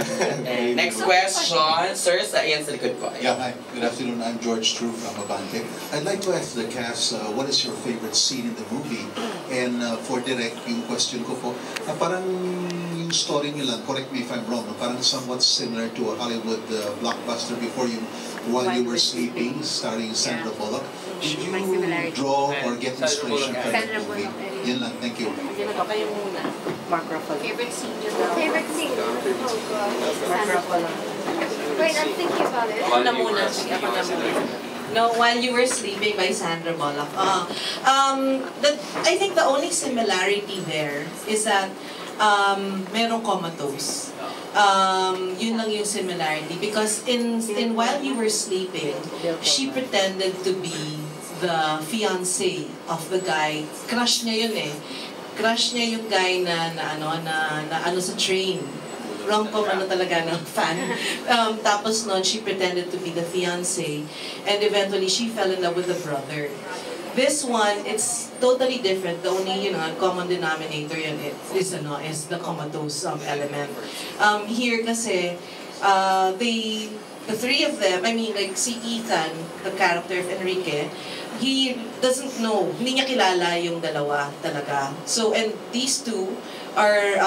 And next question, sir, sa iyan sa likod ko. Yeah, hi. Good afternoon. I'm George True from Abante. I'd like to ask the cast, what is your favorite scene in the movie? And for Direk, yung question ko po, parang yung story nyo lang, correct me if I'm wrong, parang somewhat similar to a Hollywood blockbuster before you, While You Were Sleeping, starring Sandra Bullock. Did you draw or get inspiration from that movie? Yun lang, thank you. Kayo muna. Mark Ruffalo. Favorite scene nyo daw? Favorite scene? Oh God. Mark Ruffalo. Wait, I'm thinking about it. Ako na muna. Sige, ako na muna. No, While You Were Sleeping by Sandra Bullock. I think the only similarity there is that merong comatose. Yun lang yung similarity. Because in While You Were Sleeping, she pretended to be the fiancé of the guy. Crush niya yun eh. Crush niya yung guy na sa train. Rom-com talaga ng fan. Tapos noon, she pretended to be the fiancé. And eventually, she fell in love with the brother. This one, it's totally different. The only, common denominator yun is the comatose element. Here kasi, the three of them, I mean, like si Ethan, the character of Enrique, he doesn't know, hindi niya kilala yung dalawa talaga. So, and these two are,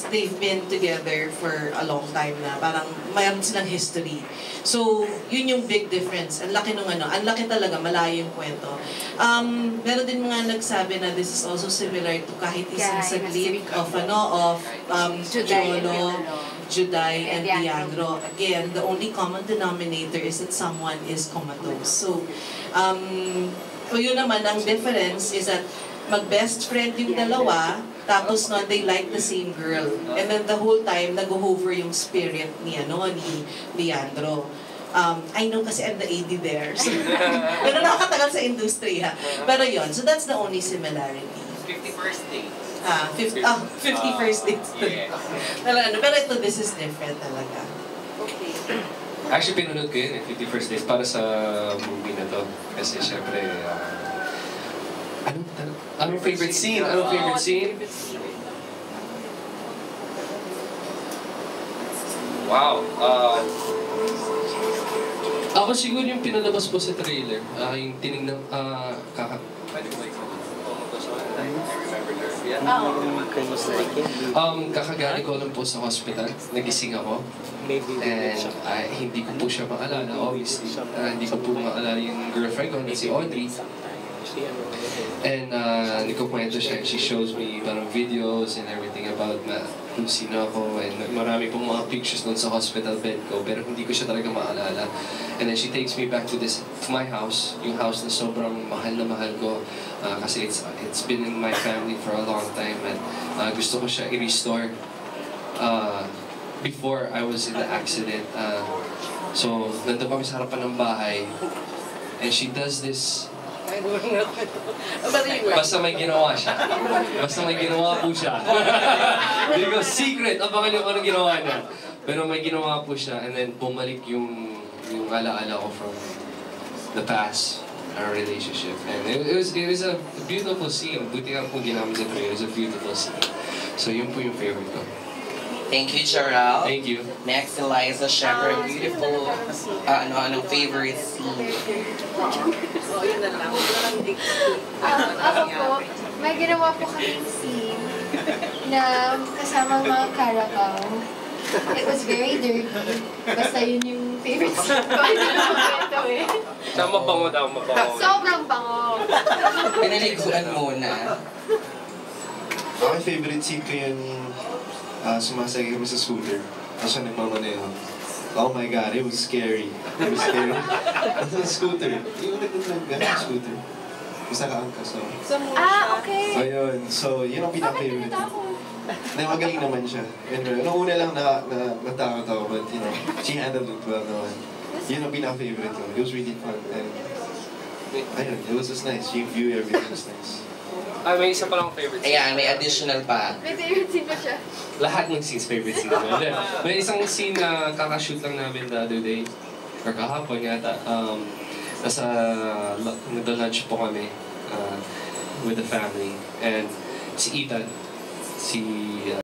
they've been together for a long time na. Parang mayroon silang history. So, yun yung big difference. Ang laki nung ang laki talaga, malayo yung kwento. Meron din mga nagsabi na this is also similar to kahit isang saglit of Cholo, Juday, and Leandro. Again, the only common denominator is that someone is comatose. So, yun naman, ang difference is that mag-best friend yung dalawa, tapos no, they like the same girl. And then the whole time, nag-hover yung spirit ni Leandro. I know kasi I'm the AD there. So, pero nakakatagal sa industry ha. Pero yon, so that's the only similarity. 51st date. 51st dates. Pero ito, this is different talaga. Okay. Actually, pinunod ko yun 51st days para sa movie na to. Kasi syempre, anong favorite scene? Anong favorite scene? Wow. Ako siguro yung pinalabas po sa trailer. Yung tinignan, pwede ko kakagaling ko lang po sa hospital. Nagising ako. And hindi ko po siya maalala, obviously. Hindi ko po maalala yung girlfriend ko na si Audrey. And nagkukwento siya, she shows me parang videos and everything about kung sino ako, and marami pong mga pictures doon sa hospital bed ko, pero hindi ko siya talaga maalala. And then she takes me back to my house, yung house na sobrang mahal na mahal ko, kasi it's been in my family for a long time, and gusto ko siya i-restore before I was in the accident. So, nandun kami sa harapan ng bahay, and she does this. Basta may ginawa siya. Basta may ginawa po siya. Hindi ko secret, abangan yung anong ginawa niya. Pero may ginawa po siya, and then bumalik yung alaala ko from the past, our relationship. And it was a beautiful scene. Buti nga po ginamit sa trailer. It was a beautiful scene. So yun po yung favorite ko. Thank you, Gerald. Thank you. Next, Eliza, syempre, beautiful, anong favorite scene? Ako po, may ginawa po kaming scene na kasama mga Carabao. It was very dirty. Basta yun yung favorite scene ko. Hindi naman ito eh. Mabango daw, mabango. Sobrang bango. Pinaliguan muna. Ako yung favorite scene ko yun, sumasakay kami sa scooter. Tapos siya nagmamaneho. Oh my God, it was scary. It was scary. Sa scooter. Yung nag-drive sa scooter. Basta ka-angka, so. Okay. Ayun, so yun ang pinaka-favorite. Hindi, magaling naman siya. And nung una lang natakot ako, but she handled it well naman. Yun ang pinaka-favorite ko. It was really fun. And ayun, it was just nice. Yung view, everything was nice. May isa pa lang favorite scene. Ayan, may additional pa. May favorite scene pa siya. Lahat ng scenes, favorite scene naman. May isang scene na kakashoot lang namin the other day, or kahapon yata. Nagda-lunch po kami with the family. And si Ethan,